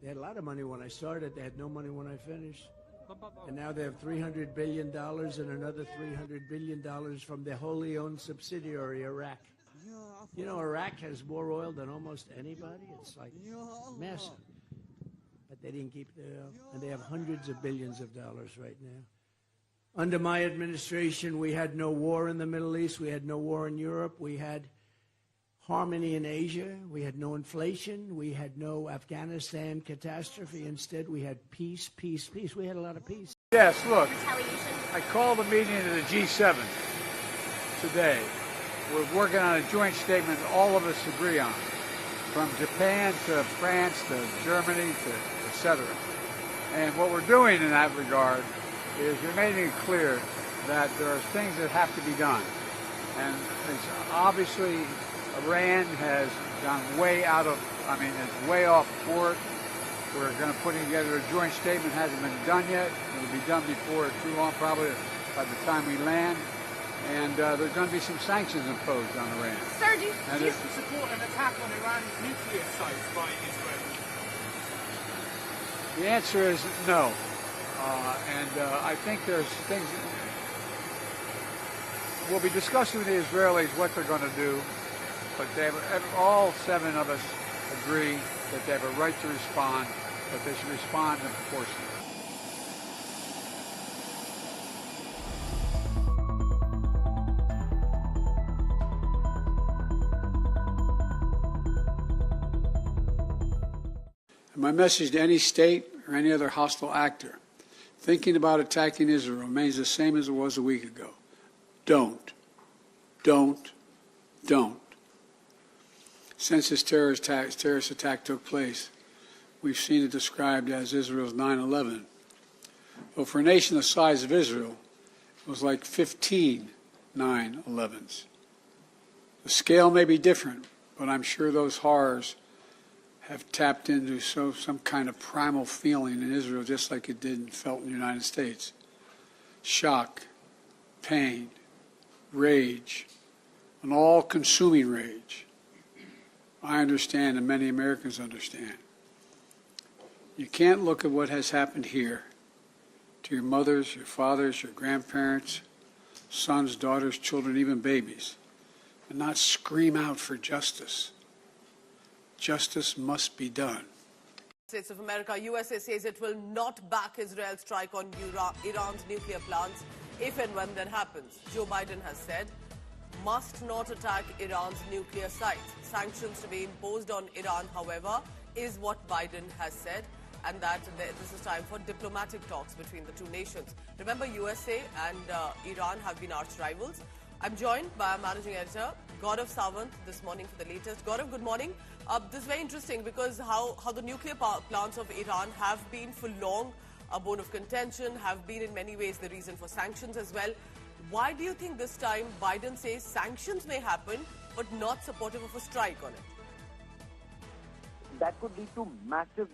They had a lot of money when I started. They had no money when I finished. And now they have $300 billion and another $300 billion from their wholly owned subsidiary, Iraq. You know, Iraq has more oil than almost anybody. It's like massive. But they didn't keep the oil. And they have hundreds of billions of dollars right now. Under my administration, we had no war in the Middle East. We had no war in Europe. We had harmony in Asia. We had no inflation. We had no Afghanistan catastrophe. Instead, we had peace, peace, peace. We had a lot of peace. Yes, look, I called a meeting of the G7 today. We're working on a joint statement all of us agree on, from Japan to France to Germany to et cetera. And what we're doing in that regard is we're making it clear that there are things that have to be done. And it's obviously Iran has gone way out of, it's way off court. We're going to put together a joint statement. Hasn't been done yet. It'll be done before too long, probably by the time we land. And there's going to be some sanctions imposed on Iran. Sir, do you support an attack on Iran's nuclear sites by Israel? The answer is no. I think there's things we'll be discussing with the Israelis what they're going to do, but all seven of us agree that they have a right to respond, but they should respond in proportion. My message to any state or any other hostile actor thinking about attacking Israel remains the same as it was a week ago. Don't. Since this terrorist attack took place, we've seen it described as Israel's 9/11. Well, for a nation the size of Israel, it was like 15 9/11s. The scale may be different, but I'm sure those horrors have tapped into some kind of primal feeling in Israel, just like it did and felt in the United States. Shock, pain, rage, an all-consuming rage. I understand, and many Americans understand. You can't look at what has happened here to your mothers, your fathers, your grandparents, sons, daughters, children, even babies, and not scream out for justice. Justice must be done. States of America, USA says it will not back Israel's strike on Iran's nuclear plants if and when that happens. Joe Biden has said, must not attack Iran's nuclear sites. Sanctions to be imposed on Iran, however, is what Biden has said, and that this is time for diplomatic talks between the two nations. Remember, USA and Iran have been arch rivals. I'm joined by our managing editor, Gaurav Sawant, this morning for the latest. Gaurav, good morning. This is very interesting because how the nuclear plants of Iran have been for long a bone of contention, have been in many ways the reason for sanctions as well. Why do you think this time Biden says sanctions may happen, but not supportive of a strike on it? That could lead to massive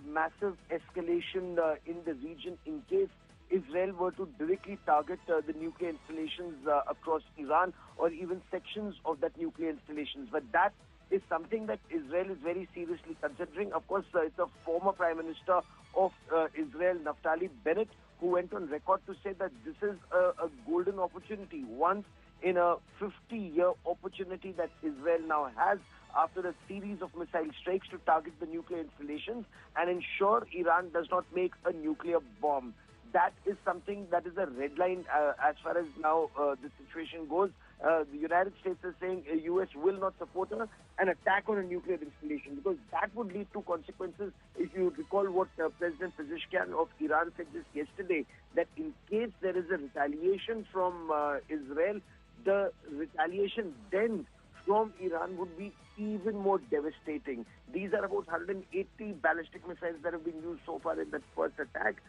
escalation in the region in case Israel were to directly target the nuclear installations across Iran or even sections of that nuclear installations. But that is something that Israel is very seriously considering. Of course, it's a former Prime Minister of Israel, Naftali Bennett, who went on record to say that this is a golden opportunity, once in a 50-year opportunity that Israel now has after a series of missile strikes to target the nuclear installations and ensure Iran does not make a nuclear bomb. That is something that is a red line as far as now the situation goes. The United States is saying the U.S. will not support an attack on a nuclear installation because that would lead to consequences. If you recall what President Pezeshkian of Iran said just yesterday, that in case there is a retaliation from Israel, the retaliation then from Iran would be even more devastating. These are about 180 ballistic missiles that have been used so far in that first attack.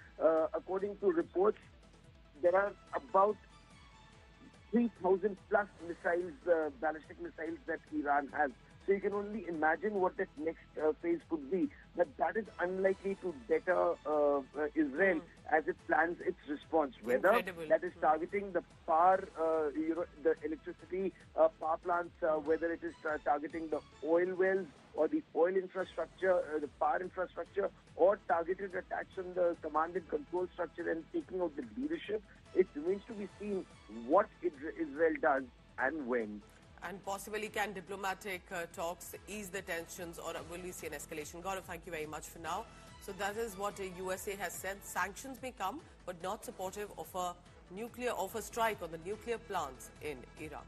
According to reports, there are about 3,000 plus missiles, ballistic missiles that Iran has. So you can only imagine what that next phase could be. But that is unlikely to deter Israel as it plans its response. Whether that is targeting the power, the electricity power plants, whether it is targeting the oil wells or the oil infrastructure, the power infrastructure, or targeted attacks on the command and control structure and taking out the leadership, it remains to be seen what Israel does and when. And possibly can diplomatic talks ease the tensions, or will we see an escalation? Gaurav, thank you very much for now. So that is what the USA has said. Sanctions may come, but not supportive of a strike on the nuclear plants in Iran.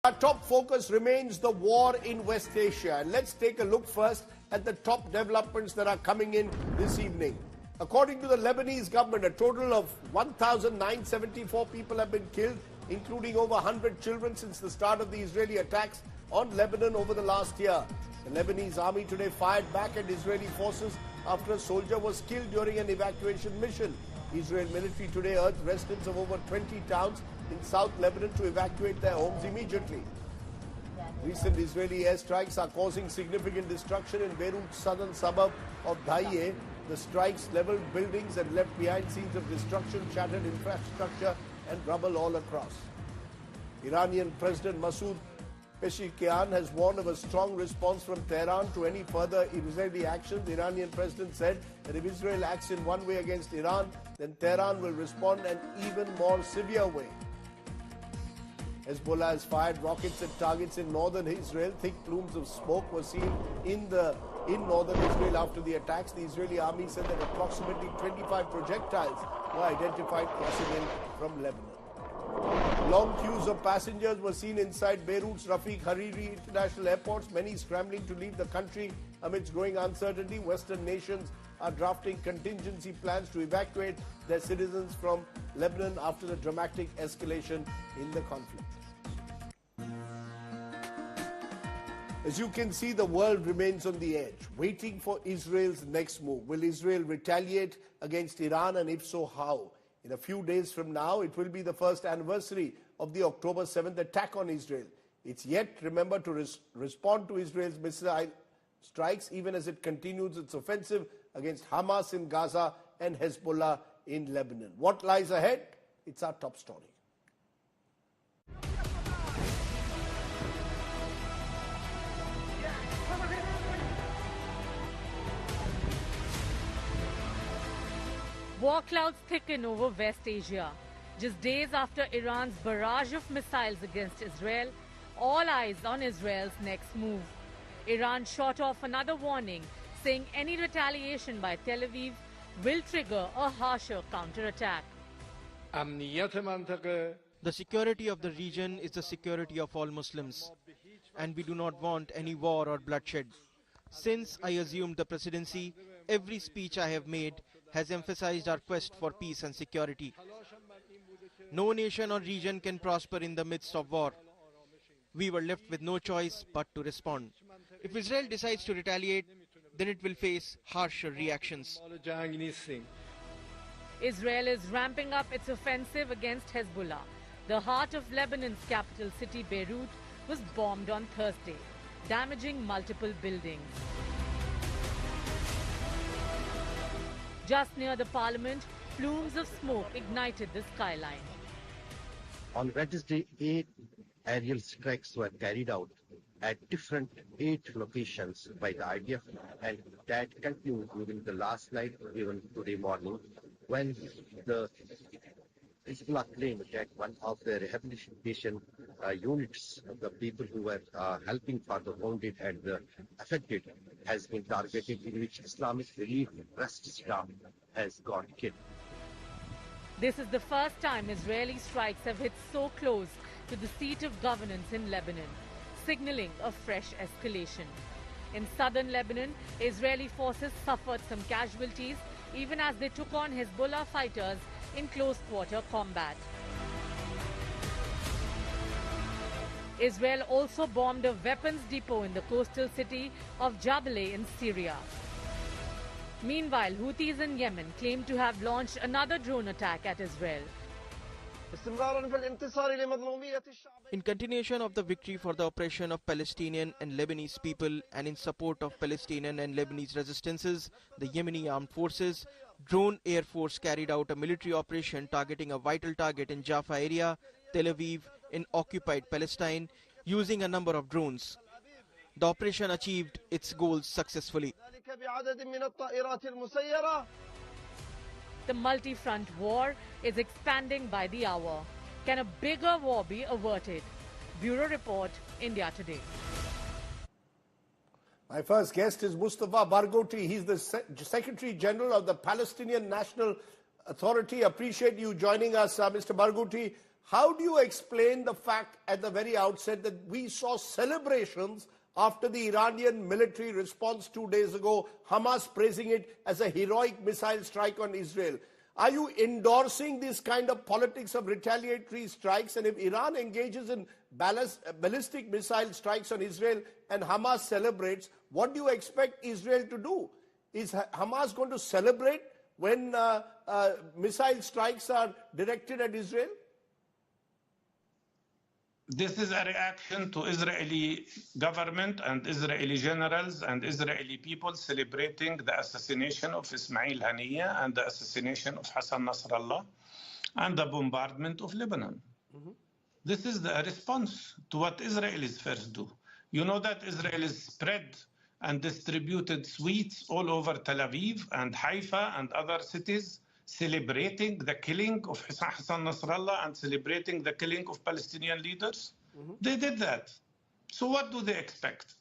Our top focus remains the war in West Asia. And let's take a look first at the top developments that are coming in this evening. According to the Lebanese government, a total of 1,974 people have been killed, including over 100 children since the start of the Israeli attacks on Lebanon over the last year. The Lebanese army today fired back at Israeli forces after a soldier was killed during an evacuation mission. Israel military today urged residents of over 20 towns in South Lebanon to evacuate their homes immediately. Recent Israeli airstrikes are causing significant destruction in Beirut's southern suburb of Daiye. The strikes leveled buildings and left behind scenes of destruction, shattered infrastructure and rubble all across. Iranian President Masoud Pezeshkian has warned of a strong response from Tehran to any further Israeli actions. The Iranian president said that if Israel acts in one way against Iran, then Tehran will respond an even more severe way. Hezbollah has fired rockets at targets in northern Israel. Thick plumes of smoke were seen in northern Israel after the attacks. The Israeli army said that approximately 25 projectiles were identified crossing in from Lebanon. Long queues of passengers were seen inside Beirut's Rafiq Hariri International Airports, many scrambling to leave the country amidst growing uncertainty. Western nations are drafting contingency plans to evacuate their citizens from Lebanon after the dramatic escalation in the conflict. As you can see, the world remains on the edge, waiting for Israel's next move. Will Israel retaliate against Iran, and if so, how? In a few days from now, it will be the first anniversary of the October 7th attack on Israel. It's yet, remember, to respond to Israel's missile strikes, even as it continues its offensive against Hamas in Gaza and Hezbollah in Lebanon. What lies ahead? It's our top story. War clouds thicken over West Asia. Just days after Iran's barrage of missiles against Israel, all eyes on Israel's next move. Iran shot off another warning, saying any retaliation by Tel Aviv will trigger a harsher counterattack. The security of the region is the security of all Muslims, and we do not want any war or bloodshed. Since I assumed the presidency, every speech I have made has emphasized our quest for peace and security. No nation or region can prosper in the midst of war. We were left with no choice but to respond. If Israel decides to retaliate, then it will face harsher reactions. Israel is ramping up its offensive against Hezbollah. The heart of Lebanon's capital city, Beirut, was bombed on Thursday, damaging multiple buildings. Just near the parliament, plumes of smoke ignited the skyline. On Wednesday, 8 aerial strikes were carried out at different 8 locations by the IDF, and that continued during the last night, even today morning, when the Hezbollah claimed that one of the rehabilitation units, the people who were helping for the wounded and the affected, has been targeted, in which Islamic Relief Trust staff has got killed. This is the first time Israeli strikes have hit so close to the seat of governance in Lebanon, signaling a fresh escalation. In southern Lebanon, Israeli forces suffered some casualties even as they took on Hezbollah fighters in close-quarter combat. Israel also bombed a weapons depot in the coastal city of Jabaleh in Syria. Meanwhile, Houthis in Yemen claim to have launched another drone attack at Israel. In continuation of the victory for the oppression of Palestinian and Lebanese people and in support of Palestinian and Lebanese resistances, the Yemeni armed forces, drone air force carried out a military operation targeting a vital target in Jaffa area, Tel Aviv, in occupied Palestine, using a number of drones. The operation achieved its goals successfully. The multi-front war is expanding by the hour. Can a bigger war be averted? Bureau Report, India Today. My first guest is Mustafa Barghouti. He's the Secretary General of the Palestinian National Authority. Appreciate you joining us, Mr. Barghouti. How do you explain the fact at the very outset that we saw celebrations after the Iranian military response 2 days ago, Hamas praising it as a heroic missile strike on Israel? Are you endorsing this kind of politics of retaliatory strikes? And if Iran engages in ballistic missile strikes on Israel and Hamas celebrates, what do you expect Israel to do? Is Hamas going to celebrate when missile strikes are directed at Israel? This is a reaction to Israeli government and Israeli generals and Israeli people celebrating the assassination of Ismail Haniyeh and the assassination of Hassan Nasrallah and the bombardment of Lebanon. This is the response to what Israelis first do. You know that Israel is spread and distributed sweets all over Tel Aviv and Haifa and other cities, celebrating the killing of Hassan Nasrallah and celebrating the killing of Palestinian leaders? They did that. So what do they expect?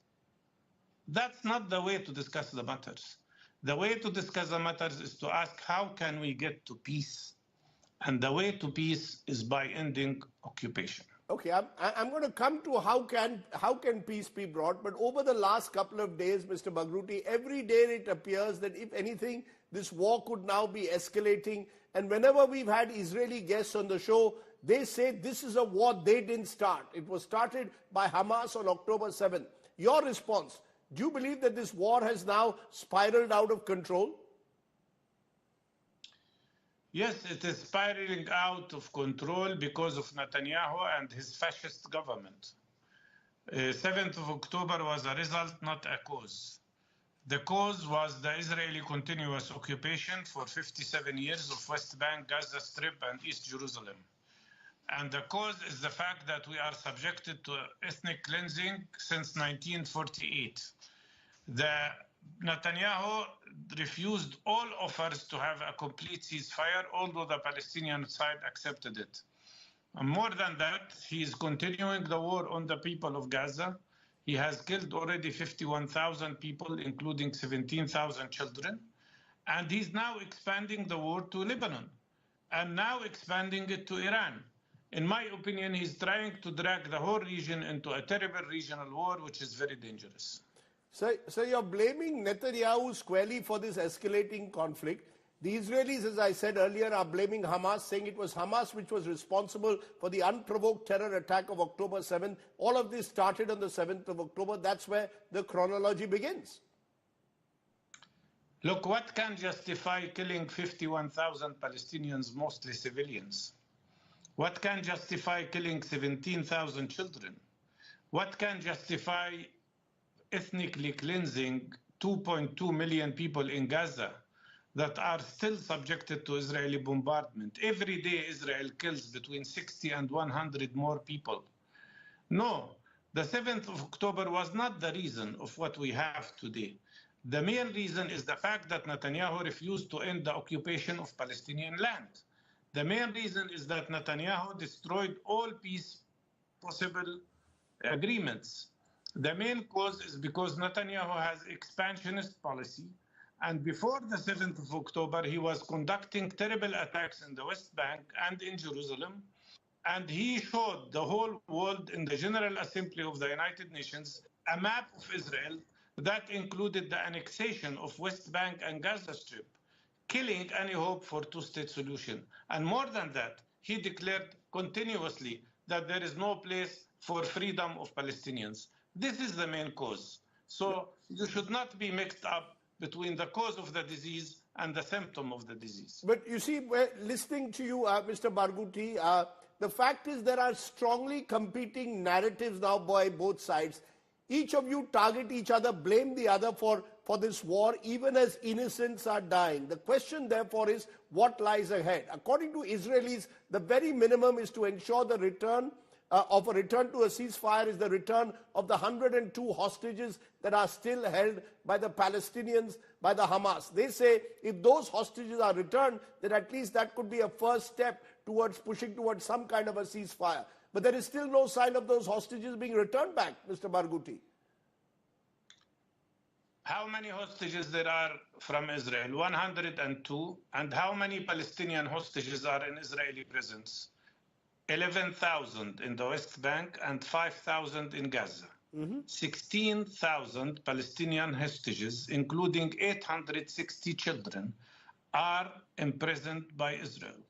That's not the way to discuss the matters. The way to discuss the matters is to ask, how can we get to peace? And the way to peace is by ending occupation. Okay, I'm going to come to how can peace be brought, but over the last couple of days, Mr. Barghouti, every day it appears that if anything, this war could now be escalating. And whenever we've had Israeli guests on the show, they say this is a war they didn't start. It was started by Hamas on October 7th. Your response, do you believe that this war has now spiraled out of control? Yes, it is spiraling out of control because of Netanyahu and his fascist government. 7th of October was a result, not a cause. The cause was the Israeli continuous occupation for 57 years of West Bank, Gaza Strip, and East Jerusalem. And the cause is the fact that we are subjected to ethnic cleansing since 1948. Netanyahu refused all offers to have a complete ceasefire, although the Palestinian side accepted it. And more than that, he is continuing the war on the people of Gaza. He has killed already 51,000 people, including 17,000 children. And he's now expanding the war to Lebanon and now expanding it to Iran. In my opinion, he's trying to drag the whole region into a terrible regional war, which is very dangerous. So you're blaming Netanyahu squarely for this escalating conflict. The Israelis, as I said earlier, are blaming Hamas, saying it was Hamas which was responsible for the unprovoked terror attack of October 7th. All of this started on the 7th of October. That's where the chronology begins. Look, what can justify killing 51,000 Palestinians, mostly civilians? What can justify killing 17,000 children? What can justify ethnically cleansing 2.2 million people in Gaza that are still subjected to Israeli bombardment? Every day Israel kills between 60 and 100 more people. No, the 7th of October was not the reason of what we have today. The main reason is the fact that Netanyahu refused to end the occupation of Palestinian land. The main reason is that Netanyahu destroyed all peace possible agreements. The main cause is because Netanyahu has expansionist policy, and before the 7th of October, he was conducting terrible attacks in the West Bank and in Jerusalem, and he showed the whole world in the General Assembly of the United Nations a map of Israel that included the annexation of West Bank and Gaza Strip, killing any hope for two-state solution. And more than that, he declared continuously that there is no place for freedom of Palestinians. This is the main cause. So you should not be mixed up between the cause of the disease and the symptom of the disease. But you see, listening to you, Mr. Barghouti, The fact is there are strongly competing narratives now by both sides. Each of you target each other, blame the other for this war, even as innocents are dying. The question, therefore, is what lies ahead? According to Israelis, the very minimum is to ensure the return of a return to a ceasefire is the return of the 102 hostages that are still held by the Palestinians, by the Hamas. They say if those hostages are returned, then at least that could be a first step towards pushing towards some kind of a ceasefire. But there is still no sign of those hostages being returned back, Mr. Barghouti. How many hostages there are from Israel? 102. And how many Palestinian hostages are in Israeli prisons? 11,000 in the West Bank and 5,000 in Gaza. 16,000 Palestinian hostages, including 860 children, are imprisoned by Israel.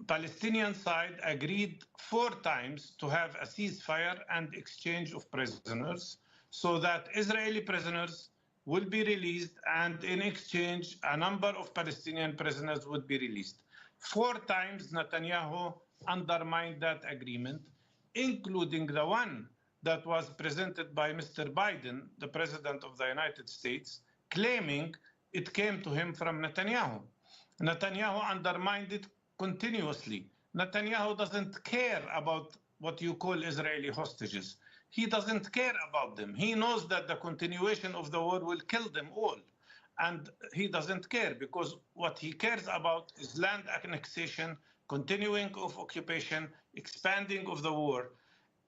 Palestinian side agreed 4 times to have a ceasefire and exchange of prisoners so that Israeli prisoners will be released, and in exchange a number of Palestinian prisoners would be released. 4 times Netanyahu undermined that agreement, including the one that was presented by Mr. Biden, the President of the United States, claiming it came to him from Netanyahu. Netanyahu undermined it continuously. Netanyahu doesn't care about what you call Israeli hostages. He doesn't care about them. He knows that the continuation of the war will kill them all. And he doesn't care, because what he cares about is land annexation, continuing of occupation, expanding of the war.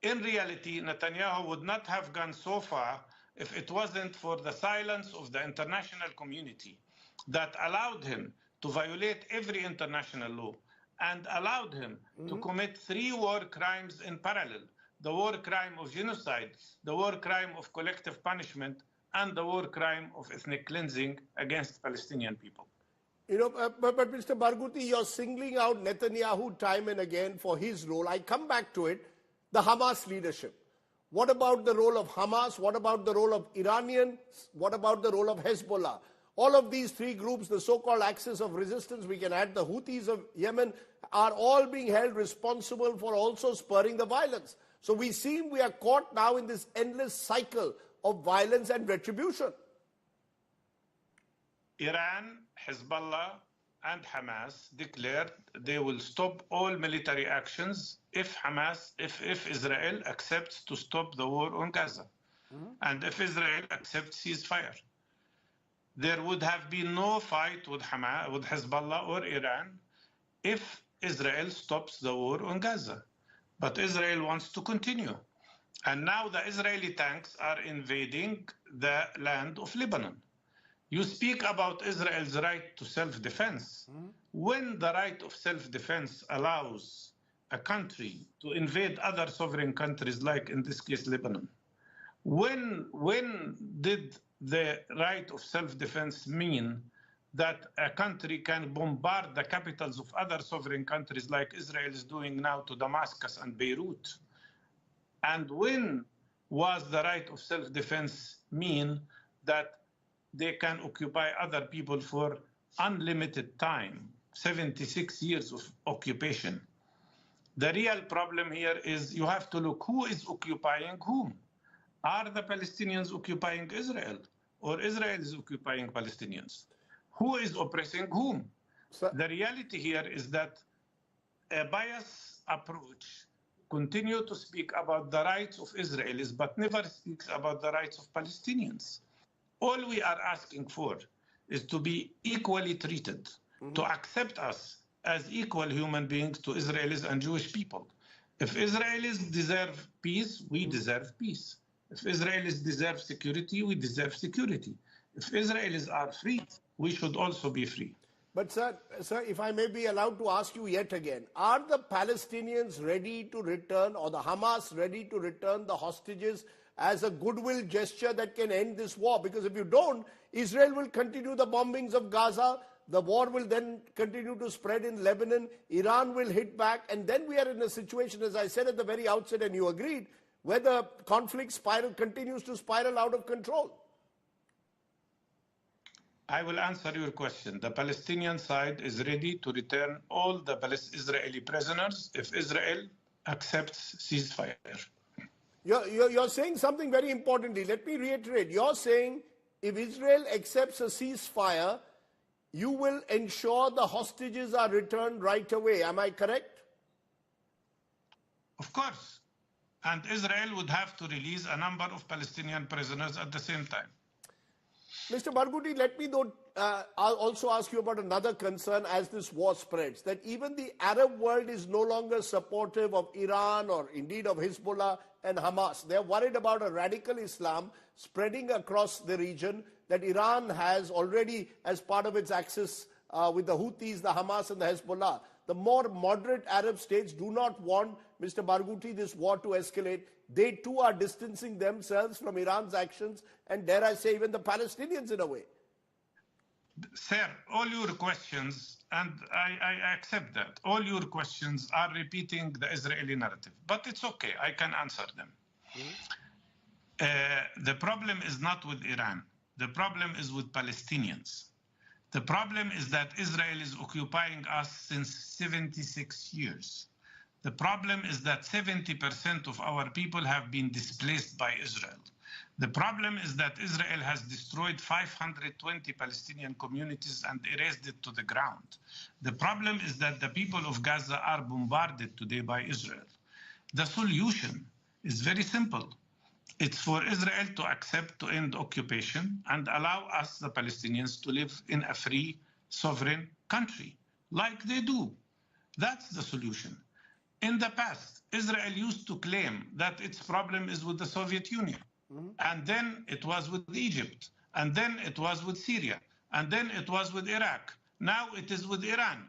In reality, Netanyahu would not have gone so far if it wasn't for the silence of the international community that allowed him to violate every international law and allowed him to commit 3 war crimes in parallel: the war crime of genocide, the war crime of collective punishment, and the war crime of ethnic cleansing against Palestinian people. You know, but Mr. Barghouti, you're singling out Netanyahu time and again for his role. I come back to it, the Hamas leadership. What about the role of Hamas? What about the role of Iranian? What about the role of Hezbollah? All of these 3 groups, the so-called axis of resistance, we can add the Houthis of Yemen, are all being held responsible for also spurring the violence. So we are caught now in this endless cycle of violence and retribution. Iran, Hezbollah, and Hamas declared they will stop all military actions if Israel accepts to stop the war on Gaza, and if Israel accepts ceasefire. There would have been no fight with Hamas, with Hezbollah or Iran if Israel stops the war on Gaza. But Israel wants to continue. And now the Israeli tanks are invading the land of Lebanon. You speak about Israel's right to self-defense. When the right of self-defense allows a country to invade other sovereign countries, like in this case Lebanon, when did the right of self-defense mean that a country can bombard the capitals of other sovereign countries like Israel is doing now to Damascus and Beirut? And when was the right of self-defense mean that they can occupy other people for unlimited time, 76 years of occupation? The real problem here is you have to look who is occupying whom. Are the Palestinians occupying Israel, or Israel is occupying Palestinians? Who is oppressing whom? The reality here is that a biased approach continues to speak about the rights of Israelis, but never speaks about the rights of Palestinians. All we are asking for is to be equally treated, to accept us as equal human beings to Israelis and Jewish people. If Israelis deserve peace, we deserve peace. If Israelis deserve security, we deserve security. If Israelis are free, we should also be free. But sir, if I may be allowed to ask you yet again, are the Palestinians ready to return, or the Hamas ready to return the hostages as a goodwill gesture that can end this war? Because if you don't, Israel will continue the bombings of Gaza, the war will then continue to spread in Lebanon, Iran will hit back, and then we are in a situation, as I said at the very outset, and you agreed, where the conflict continues to spiral out of control. I will answer your question. The Palestinian side is ready to return all the Israeli prisoners if Israel accepts ceasefire. You're saying something very importantly. Let me reiterate. You're saying if Israel accepts a ceasefire, you will ensure the hostages are returned right away. Am I correct? Of course. And Israel would have to release a number of Palestinian prisoners at the same time. Mr. Barghouti, let me I'll also ask you about another concern as this war spreads, that even the Arab world is no longer supportive of Iran or indeed of Hezbollah and Hamas. They're worried about a radical Islam spreading across the region that Iran has already as part of its axis with the Houthis, the Hamas and the Hezbollah. The more moderate Arab states do not want, Mr. Barghouti, this war to escalate. They too are distancing themselves from Iran's actions and, dare I say, even the Palestinians in a way. Sir, all your questions, and I accept that, all your questions are repeating the Israeli narrative. But it's okay, I can answer them. The problem is not with Iran. The problem is with Palestinians. The problem is that Israel is occupying us since 76 years. The problem is that 70% of our people have been displaced by Israel. The problem is that Israel has destroyed 520 Palestinian communities and erased it to the ground. The problem is that the people of Gaza are bombarded today by Israel. The solution is very simple. It's for Israel to accept to end occupation and allow us, the Palestinians, to live in a free, sovereign country, like they do. That's the solution. In the past, Israel used to claim that its problem is with the Soviet Union. And then it was with Egypt. And then it was with Syria. And then it was with Iraq. Now it is with Iran.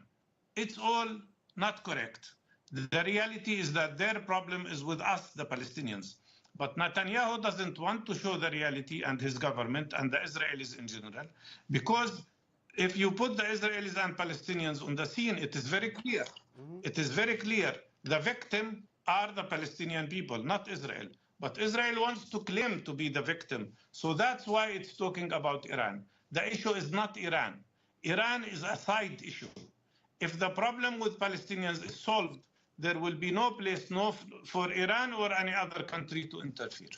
It's all not correct. The reality is that their problem is with us, the Palestinians. But Netanyahu doesn't want to show the reality, and his government and the Israelis in general, because if you put the Israelis and Palestinians on the scene, it is very clear. It is very clear. The victim are the Palestinian people, not Israel. But Israel wants to claim to be the victim. So that's why it's talking about Iran. The issue is not Iran. Iran is a side issue. If the problem with Palestinians is solved, there will be no place for Iran or any other country to interfere.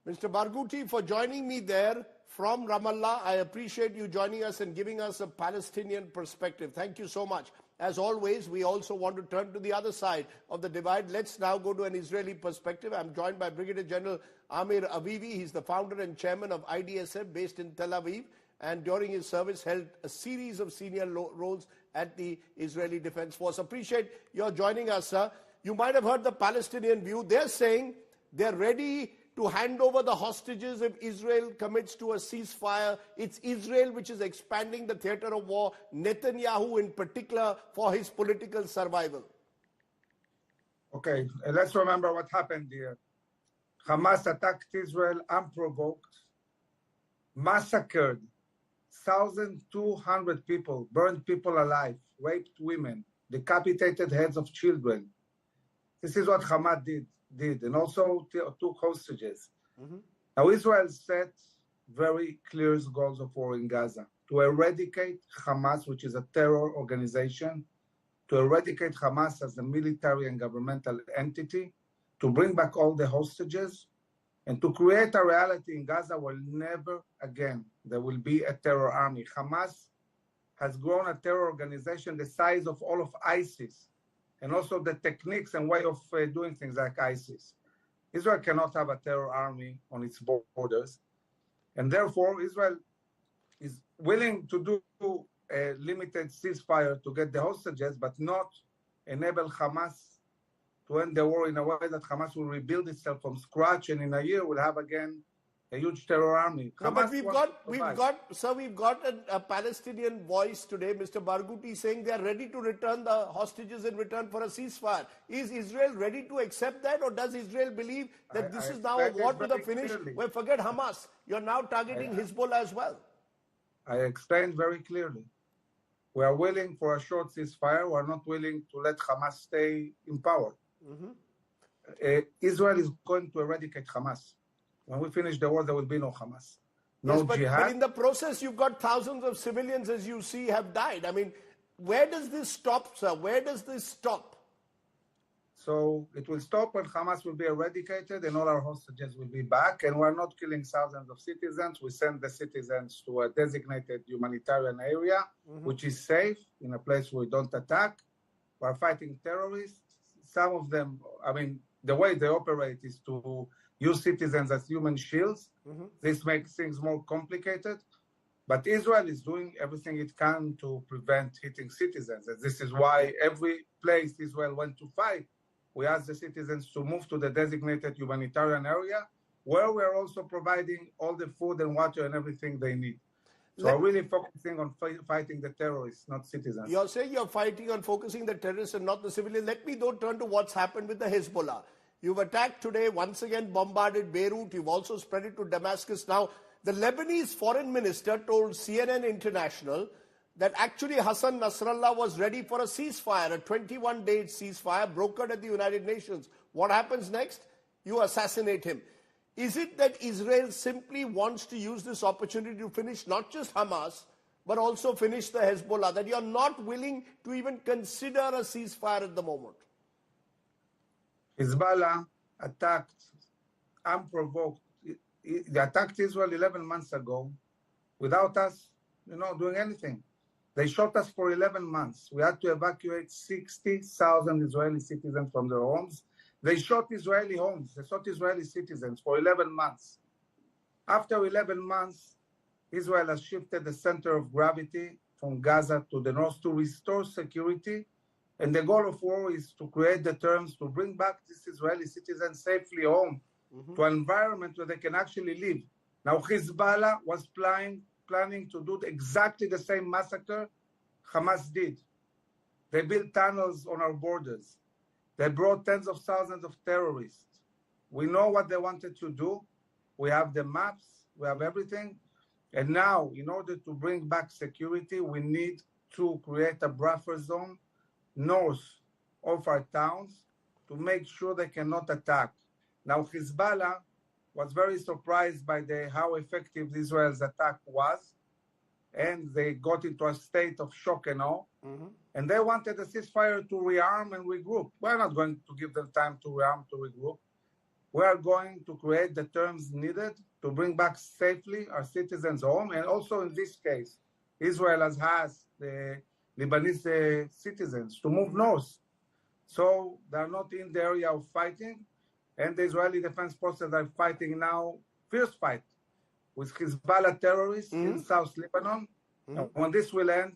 Mr. Barghouti, for joining me there from Ramallah, I appreciate you joining us and giving us a Palestinian perspective. Thank you so much. As always, we also want to turn to the other side of the divide. Let's now go to an Israeli perspective. I'm joined by Brigadier General Amir Avivi. He's the founder and chairman of IDSF based in Tel Aviv, and during his service held a series of senior roles at the Israeli Defense Force. Appreciate your joining us, sir. You might have heard the Palestinian view. They're saying they're ready to hand over the hostages if Israel commits to a ceasefire. It's Israel which is expanding the theater of war, Netanyahu in particular, for his political survival. Okay, let's remember what happened here. Hamas attacked Israel unprovoked, massacred 1,200 people, burned people alive, raped women, decapitated heads of children. This is what Hamas did, and also took hostages. Now, Israel set very clear goals of war in Gaza: to eradicate Hamas, which is a terror organization, to eradicate Hamas as a military and governmental entity, to bring back all the hostages, and to create a reality in Gaza where never again there will be a terror army. Hamas has grown a terror organization the size of all of ISIS, and also the techniques and way of doing things like ISIS. Israel cannot have a terror army on its borders, and therefore Israel is willing to do a limited ceasefire to get the hostages, but not enable Hamas to end the war in a way that Hamas will rebuild itself from scratch, and in a year will have again a huge terror army. No, but we've got a Palestinian voice today, Mr. Barghouti, saying they are ready to return the hostages in return for a ceasefire. Is Israel ready to accept that, or does Israel believe that this is now a war to the finish? Well, forget Hamas. You're now targeting Hezbollah as well. I explained very clearly. We are willing for a short ceasefire. We are not willing to let Hamas stay in power. Israel is going to eradicate Hamas. When we finish the war, there will be no Hamas. Yes, but jihad. in the process, you've got thousands of civilians, as you see, have died. I mean, where does this stop, sir? Where does this stop? So it will stop when Hamas will be eradicated and all our hostages will be back. And we're not killing thousands of citizens. We send the citizens to a designated humanitarian area, which is safe, in a place where we don't attack. We're fighting terrorists. Some of them, I mean, the way they operate is to use citizens as human shields. This makes things more complicated. But Israel is doing everything it can to prevent hitting citizens. And this is why every place Israel went to fight, we asked the citizens to move to the designated humanitarian area, where we're also providing all the food and water and everything they need. So we're really focusing on fighting the terrorists, not citizens. You're saying you're fighting on focusing the terrorists and not the civilians. Let me though turn to what's happened with the Hezbollah. You've attacked today, once again bombarded Beirut. You've also spread it to Damascus. Now, the Lebanese foreign minister told CNN International that actually Hassan Nasrallah was ready for a ceasefire, a 21-day ceasefire brokered at the United Nations. What happens next? You assassinate him. Is it that Israel simply wants to use this opportunity to finish not just Hamas, but also finish the Hezbollah, that you're not willing to even consider a ceasefire at the moment? Hezbollah attacked unprovoked. They attacked Israel 11 months ago without us, doing anything. They shot us for 11 months. We had to evacuate 60,000 Israeli citizens from their homes. They shot Israeli homes. They shot Israeli citizens for 11 months. After 11 months, Israel has shifted the center of gravity from Gaza to the north to restore security. And the goal of war is to create the terms to bring back these Israeli citizens safely home to an environment where they can actually live. Now, Hezbollah was planning to do exactly the same massacre Hamas did. They built tunnels on our borders. They brought tens of thousands of terrorists. We know what they wanted to do. We have the maps. We have everything. And now, in order to bring back security, we need to create a buffer zone north of our towns to make sure they cannot attack. Now, Hezbollah was very surprised by how effective Israel's attack was, and they got into a state of shock and awe, and they wanted a ceasefire to rearm and regroup. We're not going to give them time to rearm, to regroup. We are going to create the terms needed to bring back safely our citizens home, and also in this case, Israel has the Lebanese citizens to move north. So they're not in the area of fighting, and the Israeli Defense Forces are fighting now, fierce fight, with Hezbollah terrorists in South Lebanon. And when this will end,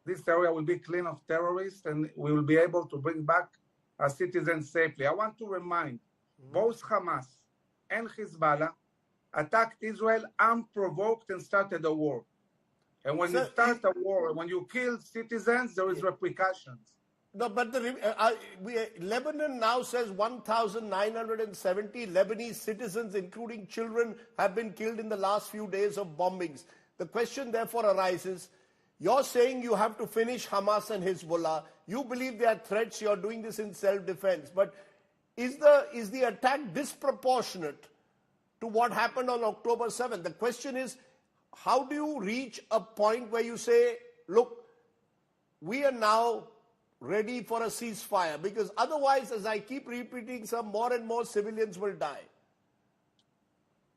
this area will be clean of terrorists, and we will be able to bring back our citizens safely. I want to remind both Hamas and Hezbollah attacked Israel unprovoked and started a war. And when you start a war, when you kill citizens, there is repercussions. No, but Lebanon now says 1,970 Lebanese citizens, including children, have been killed in the last few days of bombings. The question therefore arises, you're saying you have to finish Hamas and Hezbollah. You believe they are threats. You're doing this in self-defense. But is the attack disproportionate to what happened on October 7th? The question is, how do you reach a point where you say, look, we are now ready for a ceasefire? Because otherwise, as I keep repeating, some more and more civilians will die.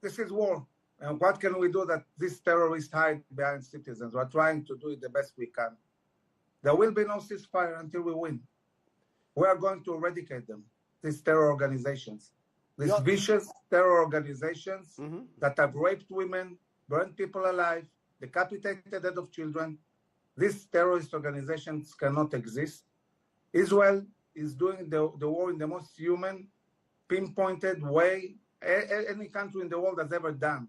This is war. And what can we do that these terrorists hide behind citizens? We're trying to do it the best we can. There will be no ceasefire until we win. We are going to eradicate them, these terror organizations, these vicious terror organizations that have raped women, burned people alive, decapitated dead of children. These terrorist organizations cannot exist. Israel is doing the war in the most human, pinpointed way any country in the world has ever done.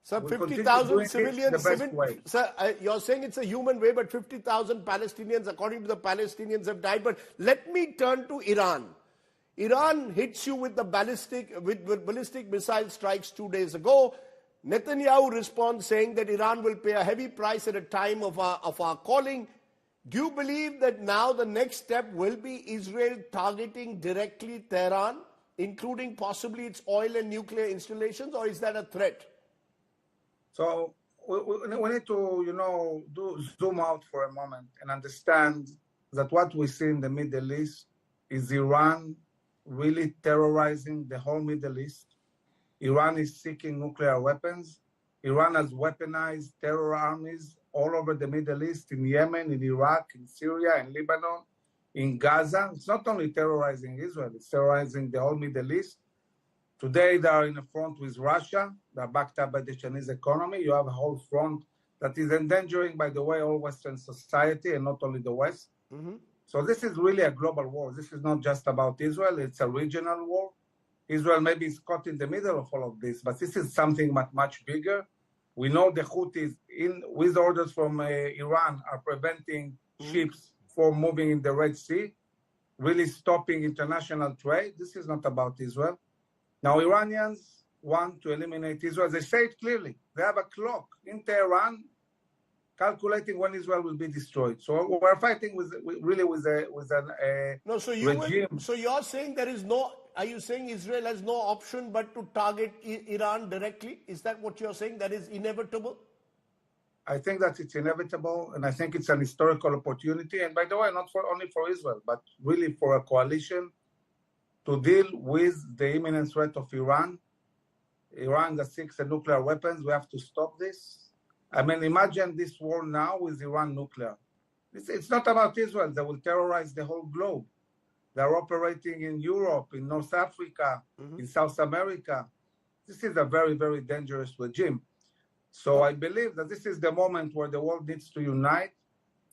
So 50,000 civilians, you're saying it's a human way, but 50,000 Palestinians, according to the Palestinians, have died. But let me turn to Iran. Iran hits you with the ballistic missile strikes 2 days ago. Netanyahu responds saying that Iran will pay a heavy price at a time of our calling. Do you believe that now the next step will be Israel targeting directly Tehran, including possibly its oil and nuclear installations, or is that a threat? So we need to, zoom out for a moment and understand that what we see in the Middle East is Iran really terrorizing the whole Middle East. Iran is seeking nuclear weapons. Iran has weaponized terror armies all over the Middle East, in Yemen, in Iraq, in Syria, in Lebanon, in Gaza. It's not only terrorizing Israel, it's terrorizing the whole Middle East. Today, they are in a front with Russia. They're backed up by the Chinese economy. You have a whole front that is endangering, by the way, all Western society and not only the West. Mm-hmm. So this is really a global war. This is not just about Israel. It's a regional war. Israel maybe is caught in the middle of all of this, but this is something much, much bigger. We know the Houthis, with orders from Iran, are preventing ships from moving in the Red Sea, really stopping international trade. This is not about Israel. Now, Iranians want to eliminate Israel. They say it clearly. They have a clock in Tehran calculating when Israel will be destroyed. So we're fighting with an regime. So you're saying there is no. Are you saying Israel has no option but to target Iran directly? Is that what you're saying? That is inevitable? I think that it's inevitable, and I think it's an historical opportunity. And by the way, not only for Israel, but really for a coalition to deal with the imminent threat of Iran. Iran that seeks nuclear weapons. We have to stop this. I mean, imagine this war now with Iran nuclear. It's not about Israel. They will terrorize the whole globe. They're operating in Europe, in North Africa, in South America. This is a very, very dangerous regime. So I believe that this is the moment where the world needs to unite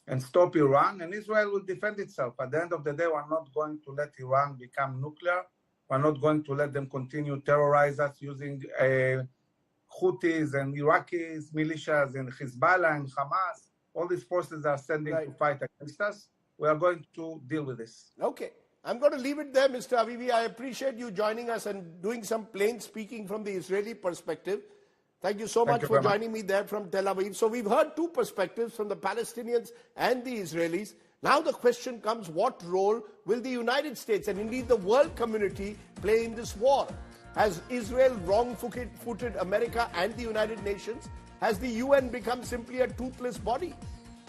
and stop Iran, and Israel will defend itself. At the end of the day, we're not going to let Iran become nuclear. We're not going to let them continue terrorize us using Houthis and Iraqis, militias and Hezbollah and Hamas. All these forces are sending to fight against us. We are going to deal with this. Okay. I'm going to leave it there, Mr. Avivi. I appreciate you joining us and doing some plain speaking from the Israeli perspective. Thank you so much for joining me there from Tel Aviv. So we've heard two perspectives from the Palestinians and the Israelis. Now the question comes, what role will the United States and indeed the world community play in this war? Has Israel wrong-footed America and the United Nations? Has the UN become simply a toothless body?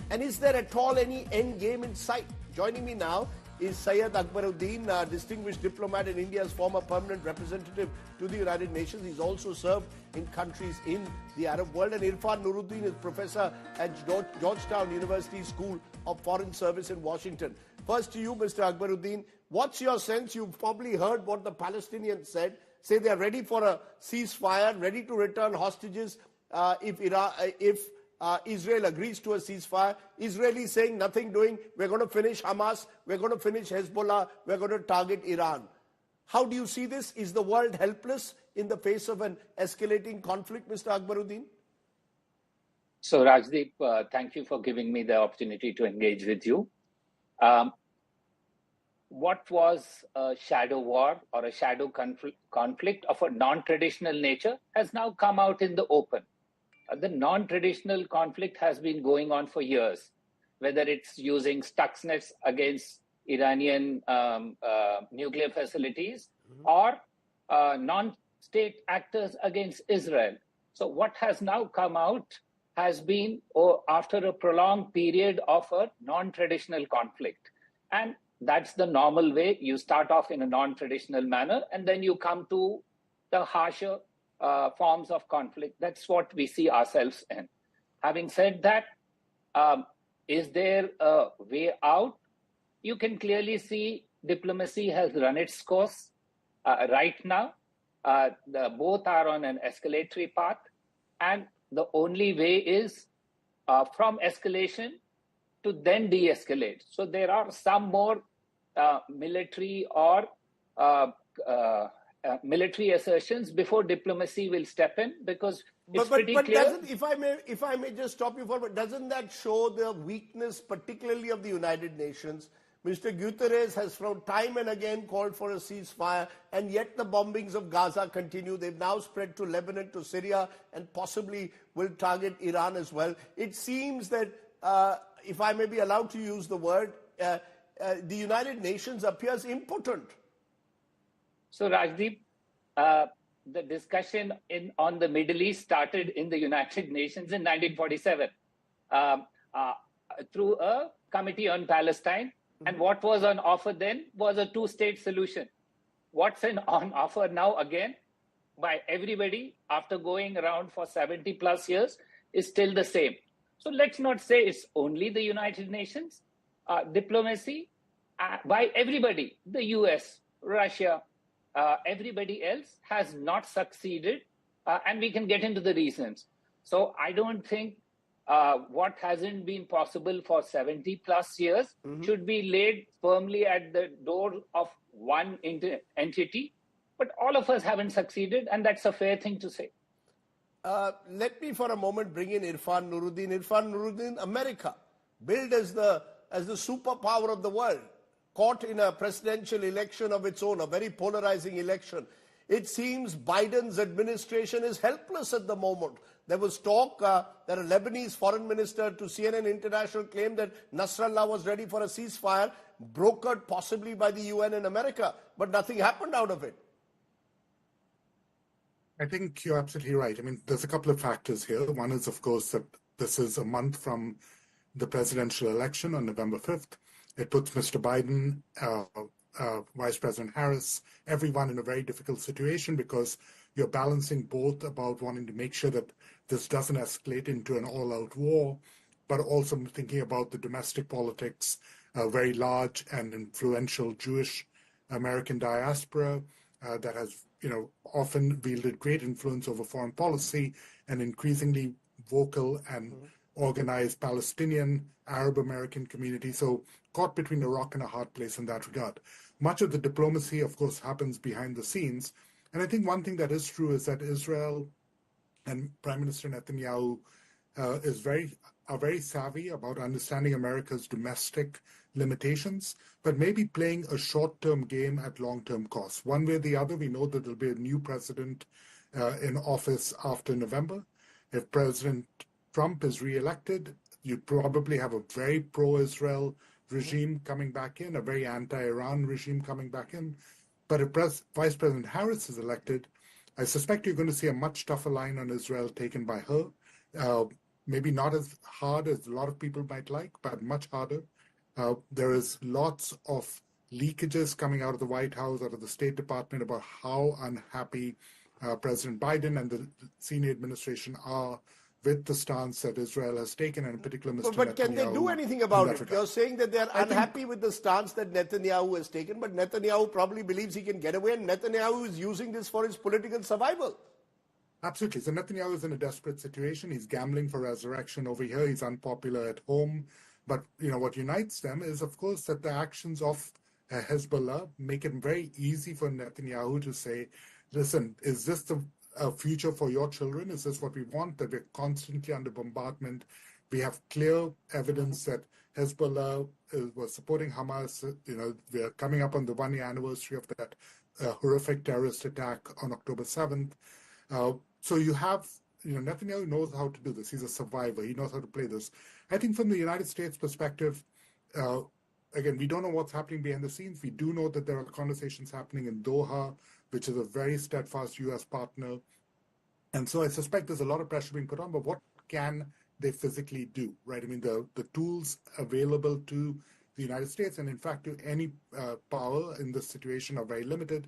And is there at all any end game in sight? Joining me now is Syed Akbaruddin, distinguished diplomat and India's former permanent representative to the United Nations. He's also served in countries in the Arab world. And Irfan Nuruddin is professor at Georgetown University School of Foreign Service in Washington. First to you, Mr. Akbaruddin, what's your sense? You've probably heard what the Palestinians said. Say they're ready for a ceasefire, ready to return hostages if Israel agrees to a ceasefire. Israelis saying nothing doing. We're going to finish Hamas. We're going to finish Hezbollah. We're going to target Iran. How do you see this? Is the world helpless in the face of an escalating conflict, Mr. Akbaruddin? So Rajdeep, thank you for giving me the opportunity to engage with you. What was a shadow war or a shadow conflict of a non-traditional nature has now come out in the open. The non-traditional conflict has been going on for years, whether it's using Stuxnets against Iranian nuclear facilities or non-state actors against Israel. So what has now come out has been after a prolonged period of a non-traditional conflict. And that's the normal way. You start off in a non-traditional manner, and then you come to the harsher forms of conflict. That's what we see ourselves in. Having said that, is there a way out? You can clearly see diplomacy has run its course right now. Both are on an escalatory path, and the only way is from escalation to then de-escalate. So there are some more military or military assertions before diplomacy will step in, because it's pretty clear. If I may just stop you for a minute, doesn't that show the weakness, particularly of the United Nations? Mr. Guterres has from time and again called for a ceasefire, and yet the bombings of Gaza continue. They've now spread to Lebanon, to Syria, and possibly will target Iran as well. It seems that, if I may be allowed to use the word, the United Nations appears impotent. So Rajdeep, the discussion on the Middle East started in the United Nations in 1947 through a Committee on Palestine. And what was on offer then was a two-state solution. What's on offer now again by everybody after going around for 70 plus years is still the same. So let's not say it's only the United Nations. Diplomacy by everybody, the US, Russia, everybody else has not succeeded, and we can get into the reasons. So I don't think what hasn't been possible for 70 plus years should be laid firmly at the door of one entity. But all of us haven't succeeded, and that's a fair thing to say. Let me for a moment bring in Irfan Nuruddin. Irfan Nuruddin, America, billed as the superpower of the world, caught in a presidential election of its own, a very polarizing election. It seems Biden's administration is helpless at the moment. There was talk that a Lebanese foreign minister to CNN International claimed that Nasrallah was ready for a ceasefire, brokered possibly by the UN and America, but nothing happened out of it. I think you're absolutely right. I mean, there's a couple of factors here. One is, of course, that this is a month from the presidential election on November 5th. It puts Mr. Biden, Vice President Harris, everyone in a very difficult situation because you're balancing both about wanting to make sure that this doesn't escalate into an all-out war, but also thinking about the domestic politics, a very large and influential Jewish American diaspora that has, often wielded great influence over foreign policy, and increasingly vocal and organized Palestinian, Arab American community. So caught between a rock and a hard place in that regard. Much of the diplomacy, of course, happens behind the scenes. And I think one thing that is true is that Israel and Prime Minister Netanyahu are very savvy about understanding America's domestic limitations, but maybe playing a short-term game at long-term costs. One way or the other, we know that there'll be a new president in office after November. If President Trump is re-elected, you probably have a very pro-Israel regime coming back in, a very anti-Iran regime coming back in. But if Vice President Harris is elected, I suspect you're going to see a much tougher line on Israel taken by her. Maybe not as hard as a lot of people might like, but much harder. There is lots of leakages coming out of the White House, out of the State Department about how unhappy President Biden and the senior administration are with the stance that Israel has taken, and in particular Mr. Netanyahu. But can they do anything about it? You're saying that they're unhappy with the stance that Netanyahu has taken, but Netanyahu probably believes he can get away, and Netanyahu is using this for his political survival. Absolutely. So Netanyahu is in a desperate situation. He's gambling for resurrection over here. He's unpopular at home. But, what unites them is, of course, that the actions of Hezbollah make it very easy for Netanyahu to say, listen, is this the future for your children? Is this what we want? That we're constantly under bombardment. We have clear evidence that Hezbollah was supporting Hamas. We're coming up on the one-year anniversary of that horrific terrorist attack on October 7th. So you have, Netanyahu knows how to do this. He's a survivor. He knows how to play this. I think from the United States perspective, again, we don't know what's happening behind the scenes. We do know that there are conversations happening in Doha, which is a very steadfast U.S. partner. And so I suspect there's a lot of pressure being put on, but what can they physically do, right? I mean, the tools available to the United States, and in fact to any power in this situation, are very limited.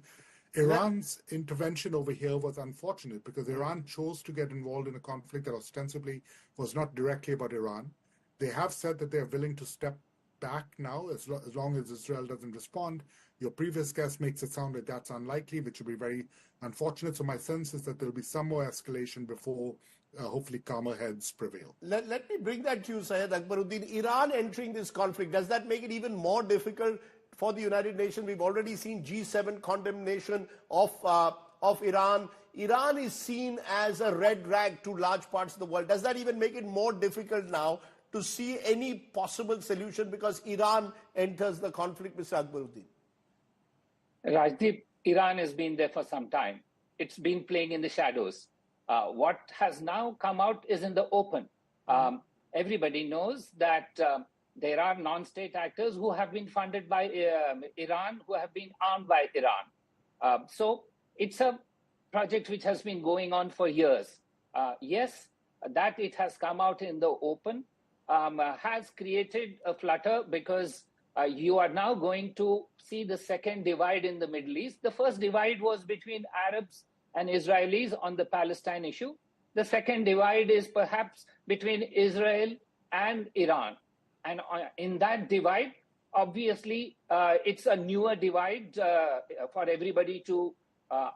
Iran's intervention over here was unfortunate because Iran chose to get involved in a conflict that ostensibly was not directly about Iran. They have said that they're willing to step back now as long as Israel doesn't respond. Your previous guest makes it sound like that's unlikely, which would be very unfortunate. So my sense is that there'll be some more escalation before hopefully calmer heads prevail. Let me bring that to you, Syed Akbaruddin. Iran entering this conflict, does that make it even more difficult for the United Nations? We've already seen G7 condemnation of Iran. Iran is seen as a red rag to large parts of the world. Does that even make it more difficult now to see any possible solution because Iran enters the conflict, Mr. Akbaruddin? Rajdeep, Iran has been there for some time. It's been playing in the shadows. What has now come out is in the open. Everybody knows that there are non-state actors who have been funded by Iran, who have been armed by Iran. So it's a project which has been going on for years. Yes, that it has come out in the open has created a flutter because you are now going to see the second divide in the Middle East. The first divide was between Arabs and Israelis on the Palestine issue. The second divide is perhaps between Israel and Iran. And in that divide, obviously, it's a newer divide for everybody to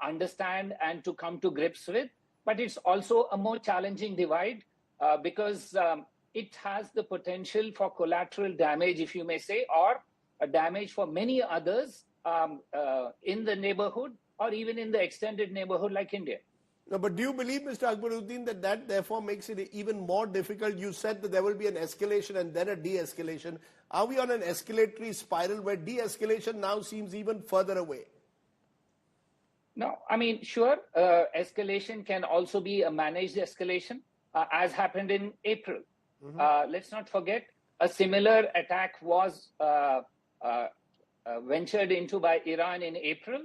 understand and to come to grips with. But it's also a more challenging divide because it has the potential for collateral damage, if you may say, or a damage for many others in the neighborhood or even in the extended neighborhood like India. No, but do you believe, Mr. Akbaruddin, that therefore makes it even more difficult? You said that there will be an escalation and then a de-escalation. Are we on an escalatory spiral where de-escalation now seems even further away? No, I mean, sure, escalation can also be a managed escalation, as happened in April. Let's not forget, a similar attack was ventured into by Iran in April,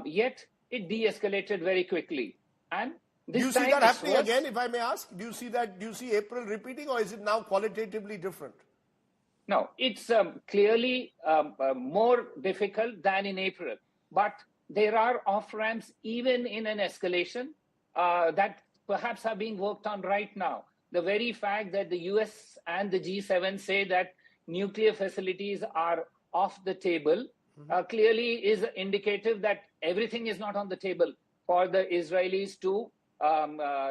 yet it de-escalated very quickly. And this do you see that happening again, if I may ask? Do you see April repeating, or is it now qualitatively different? No, it's clearly more difficult than in April. But there are off-ramps even in an escalation that perhaps are being worked on right now. The very fact that the US and the G7 say that nuclear facilities are off the table clearly is indicative that everything is not on the table for the Israelis to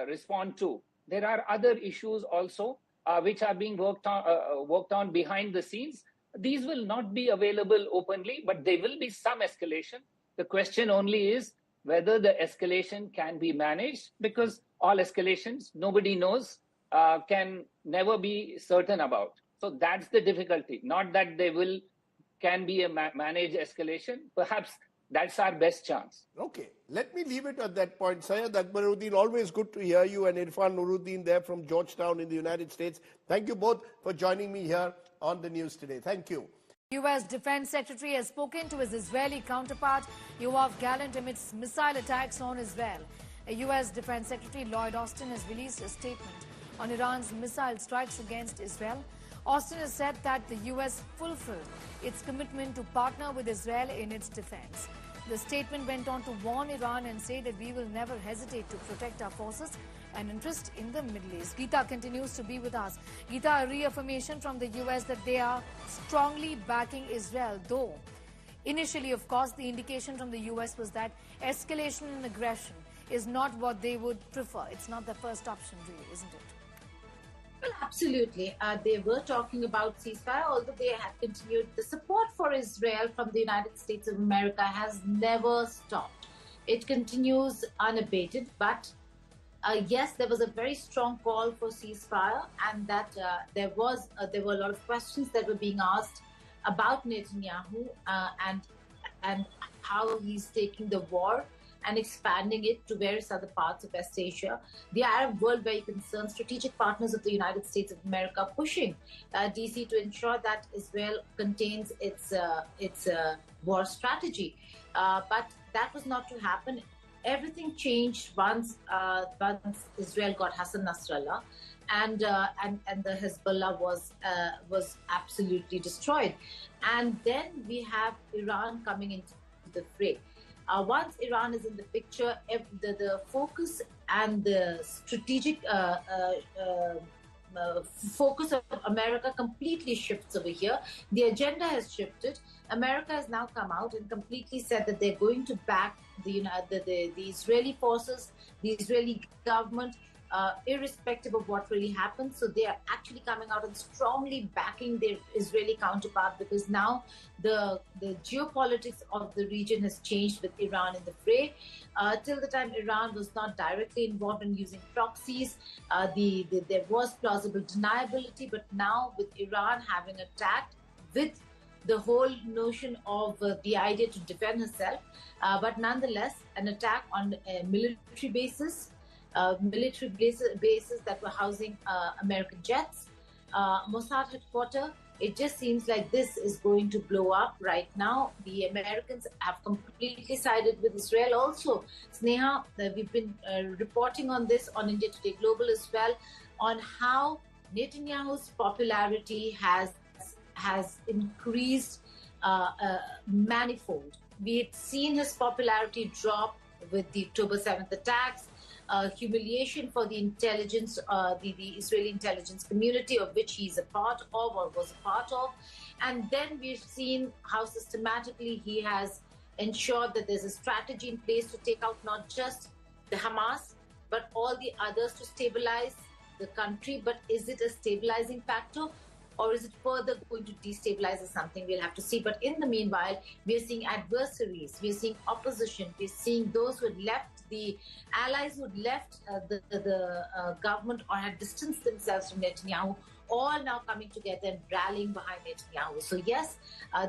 respond to. There are other issues also which are being worked on behind the scenes. These will not be available openly, but there will be some escalation. The question only is whether the escalation can be managed, because all escalations, nobody knows, can never be certain about. So that's the difficulty. Not that can be a managed escalation. Perhaps that's our best chance. Okay, let me leave it at that point. Syed Akbaruddin, always good to hear you, and Irfan Nuruddin there from Georgetown in the United States. Thank you both for joining me here on the news today. Thank you. U.S. Defense Secretary has spoken to his Israeli counterpart, Yoav Gallant, amidst missile attacks on Israel. U.S. Defense Secretary Lloyd Austin has released a statement on Iran's missile strikes against Israel. Austin has said that the U.S. fulfilled its commitment to partner with Israel in its defense. The statement went on to warn Iran and say that we will never hesitate to protect our forces and interest in the Middle East. Geeta continues to be with us. Geeta, a reaffirmation from the U.S. that they are strongly backing Israel, though initially, of course, the indication from the U.S. was that escalation and aggression is not what they would prefer. It's not the first option, really, isn't it? Well, absolutely. They were talking about ceasefire, although they have continued. The support for Israel from the United States of America has never stopped. It continues unabated, but yes, there was a very strong call for ceasefire, and that there were a lot of questions that were being asked about Netanyahu and how he's taking the war and expanding it to various other parts of West Asia. The Arab world very concerned, strategic partners of the United States of America pushing DC to ensure that Israel contains its war strategy. But that was not to happen. Everything changed once Israel got Hassan Nasrallah, and the Hezbollah was absolutely destroyed. And then we have Iran coming into the fray. Once Iran is in the picture, the focus and the strategic focus of America completely shifts over here. The agenda has shifted. America has now come out and completely said that they're going to back the Israeli forces, the Israeli government, irrespective of what really happens. So they are actually coming out and strongly backing their Israeli counterpart, because now the geopolitics of the region has changed with Iran in the fray. Till the time Iran was not directly involved in using proxies, there was plausible deniability, but now with Iran having attacked, with the whole notion of the idea to defend herself, but nonetheless an attack on military bases that were housing American jets, Mossad headquarters, It just seems like this is going to blow up right now. The Americans have completely sided with Israel also. Sneha, we've been reporting on this on India Today Global as well, on how Netanyahu's popularity has increased manifold. We had seen his popularity drop with the October 7th attacks, humiliation for the intelligence, the Israeli intelligence community, of which he's a part of or was a part of. And then we've seen how systematically he has ensured that there's a strategy in place to take out not just the Hamas, but all the others to stabilize the country. But is it a stabilizing factor, or is it further going to destabilize or something? We'll have to see. But in the meanwhile, we're seeing adversaries, we're seeing opposition, we're seeing those who had left, the allies who had left the government or had distanced themselves from Netanyahu, all now coming together and rallying behind Netanyahu. So yes,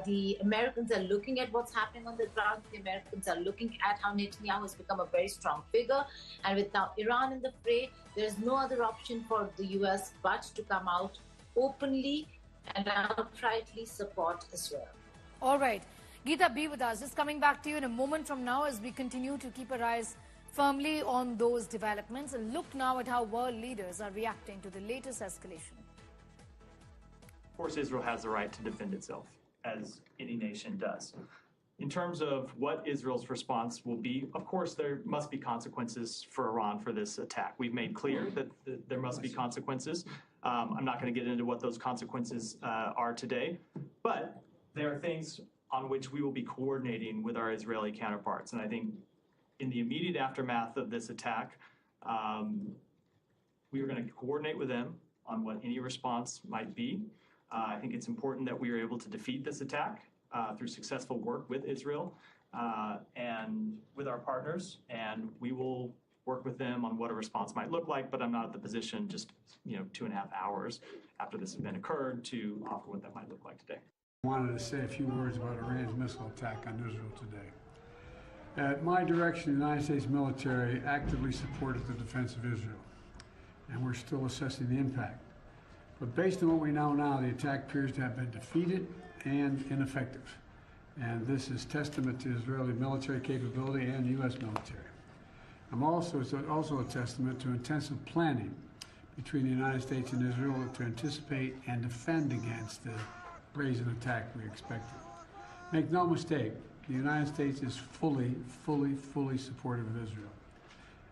the Americans are looking at what's happening on the ground. The Americans are looking at how Netanyahu has become a very strong figure. And with now Iran in the fray, there's no other option for the US but to come out openly and outrightly support Israel. All right. Geeta, be with us. Just coming back to you in a moment from now as we continue to keep our eyes firmly on those developments and look now at how world leaders are reacting to the latest escalation. Of course, Israel has the right to defend itself, as any nation does. In terms of what Israel's response will be, of course, there must be consequences for Iran for this attack. We've made clear that there must be consequences. I'm not going to get into what those consequences are today, but there are things on which we will be coordinating with our Israeli counterparts. And I think in the immediate aftermath of this attack, we are going to coordinate with them on what any response might be. I think it's important that we are able to defeat this attack through successful work with Israel and with our partners, and we will work with them on what a response might look like, but I'm not at the position just 2.5 hours after this event occurred to offer what that might look like today. I wanted to say a few words about Iran's missile attack on Israel today. At my direction, the United States military actively supported the defense of Israel, and we're still assessing the impact. But based on what we know now, the attack appears to have been defeated and ineffective. And this is testament to Israeli military capability and U.S. military. It's also a testament to intensive planning between the United States and Israel to anticipate and defend against the brazen attack we expected. Make no mistake, the United States is fully supportive of Israel.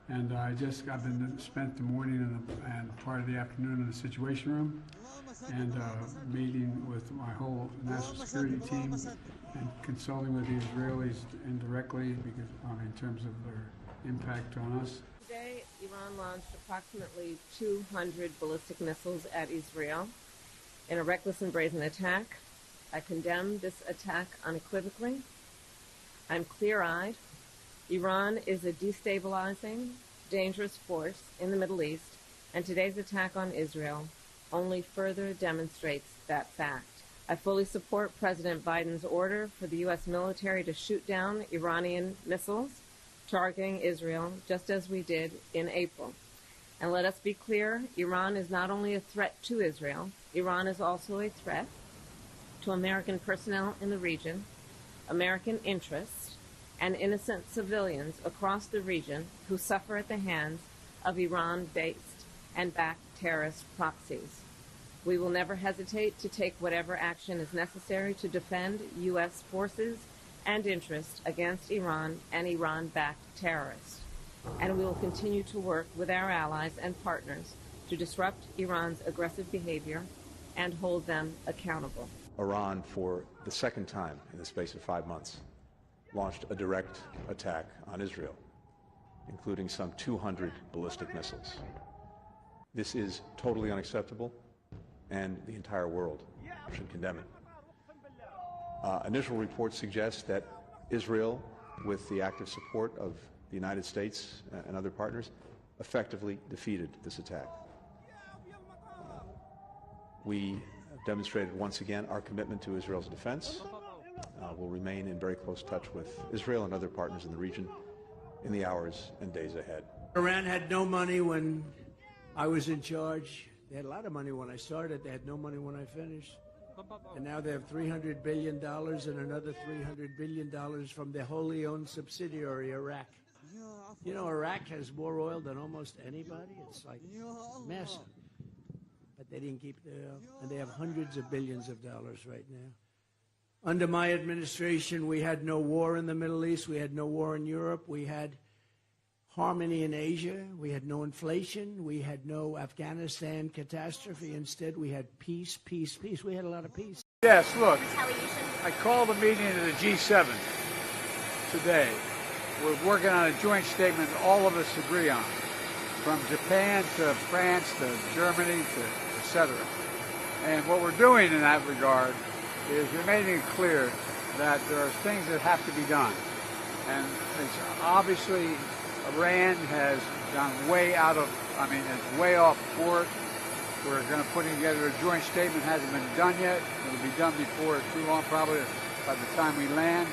And I've been spent the morning and part of the afternoon in the Situation Room and meeting with my whole national security team and consulting with the Israelis indirectly because in terms of their impact on us. Today, Iran launched approximately 200 ballistic missiles at Israel in a reckless and brazen attack. I condemn this attack unequivocally. I'm clear-eyed. Iran is a destabilizing, dangerous force in the Middle East, and today's attack on Israel only further demonstrates that fact. I fully support President Biden's order for the U.S. military to shoot down Iranian missiles targeting Israel, just as we did in April. And let us be clear, Iran is not only a threat to Israel, Iran is also a threat to American personnel in the region, American interests, and innocent civilians across the region who suffer at the hands of Iran-based and backed terrorist proxies. We will never hesitate to take whatever action is necessary to defend U.S. forces and interests against Iran and Iran-backed terrorists. And we will continue to work with our allies and partners to disrupt Iran's aggressive behavior and hold them accountable. Iran, for the second time in the space of 5 months, launched a direct attack on Israel, including some 200 ballistic missiles. This is totally unacceptable, and the entire world should condemn it. Initial reports suggest that Israel, with the active support of the United States and other partners, effectively defeated this attack. We demonstrated once again our commitment to Israel's defense. We'll remain in very close touch with Israel and other partners in the region in the hours and days ahead. Iran had no money when I was in charge. They had a lot of money when I started. They had no money when I finished. And now they have $300 billion and another $300 billion from their wholly owned subsidiary, Iraq. You know, Iraq has more oil than almost anybody. It's like massive. But they didn't keep the oil. And they have hundreds of billions of dollars right now. Under my administration, we had no war in the Middle East. We had no war in Europe. We had harmony in Asia. We had no inflation. We had no Afghanistan catastrophe. Instead, we had peace, peace, peace. We had a lot of peace. Yes, look, I called a meeting of the G7 today. We're working on a joint statement all of us agree on, from Japan to France to Germany to et cetera. And what we're doing in that regard is we're making it clear that there are things that have to be done. And it's obviously Iran has gone way out of, it's way off course. We're going to put together a joint statement. Hasn't been done yet. It'll be done before too long, probably by the time we land.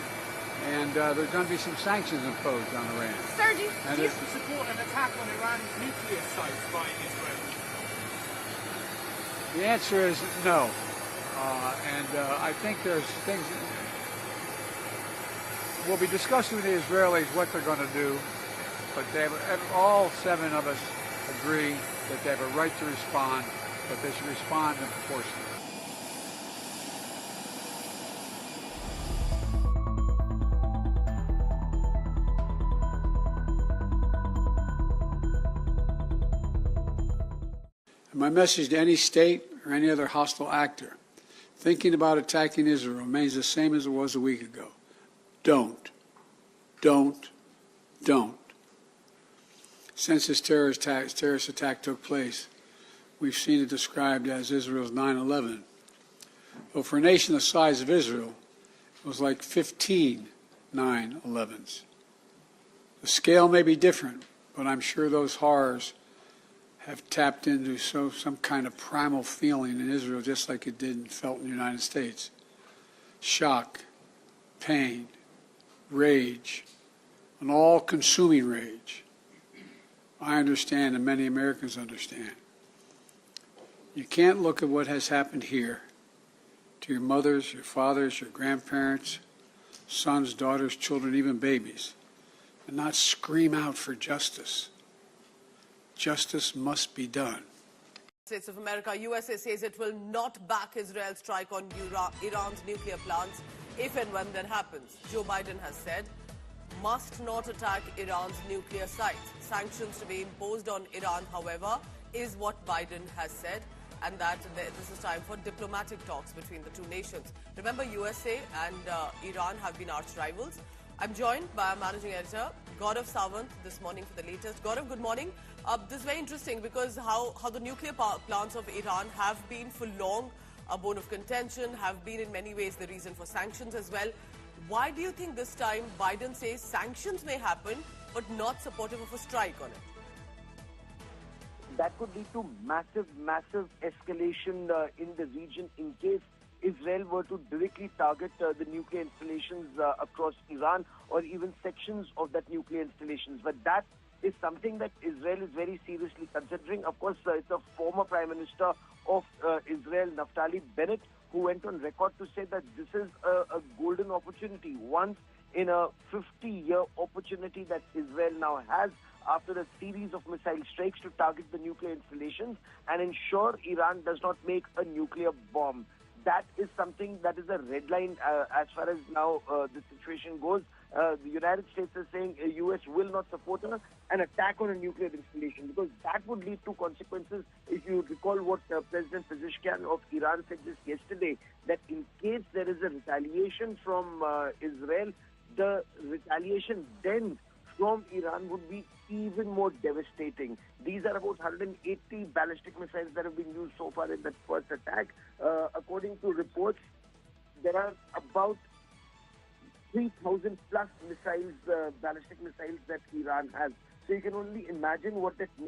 And there's going to be some sanctions imposed on Iran. Sir, do you support an attack on Iran's nuclear sites by Israel? The answer is no. I think there's things we'll be discussing with the Israelis what they're going to do, but all seven of us agree that they have a right to respond, but they should respond in proportion. My message to any state or any other hostile actor thinking about attacking Israel remains the same as it was a week ago. Don't. Since this terrorist attack took place, we've seen it described as Israel's 9/11. Well, for a nation the size of Israel, it was like 15 9/11s. The scale may be different, but I'm sure those horrors have tapped into some kind of primal feeling in Israel, just like it did and felt in the United States. Shock, pain, rage, an all-consuming rage. I understand, and many Americans understand. You can't look at what has happened here to your mothers, your fathers, your grandparents, sons, daughters, children, even babies, and not scream out for justice. Justice must be done. States of America, USA says it will not back Israel's strike on Iran's nuclear plants if and when that happens. Joe Biden has said, must not attack Iran's nuclear sites. Sanctions to be imposed on Iran, however, is what Biden has said, and that this is time for diplomatic talks between the two nations. Remember, USA and Iran have been arch rivals. I'm joined by our managing editor, Gaurav Sawant, this morning for the latest. Gaurav, good morning. This is very interesting because how the nuclear plants of Iran have been for long a bone of contention, have been in many ways the reason for sanctions as well. Why do you think this time Biden says sanctions may happen, but not supportive of a strike on it? That could lead to massive escalation in the region in case Israel were to directly target the nuclear installations across Iran or even sections of that nuclear installations. But that is something that Israel is very seriously considering. Of course, it's a former Prime Minister of Israel, Naftali Bennett, who went on record to say that this is a golden opportunity, once in a 50-year opportunity that Israel now has after a series of missile strikes to target the nuclear installations and ensure Iran does not make a nuclear bomb. That is something that is a red line as far as now the situation goes. The United States is saying the U.S. will not support an attack on a nuclear installation because that would lead to consequences. If you recall what President Pezeshkian of Iran said just yesterday, that in case there is a retaliation from Israel, the retaliation then from Iran would be even more devastating. These are about 180 ballistic missiles that have been used so far in that first attack. According to reports, there are about 3,000 plus missiles, ballistic missiles that Iran has. So you can only imagine what that next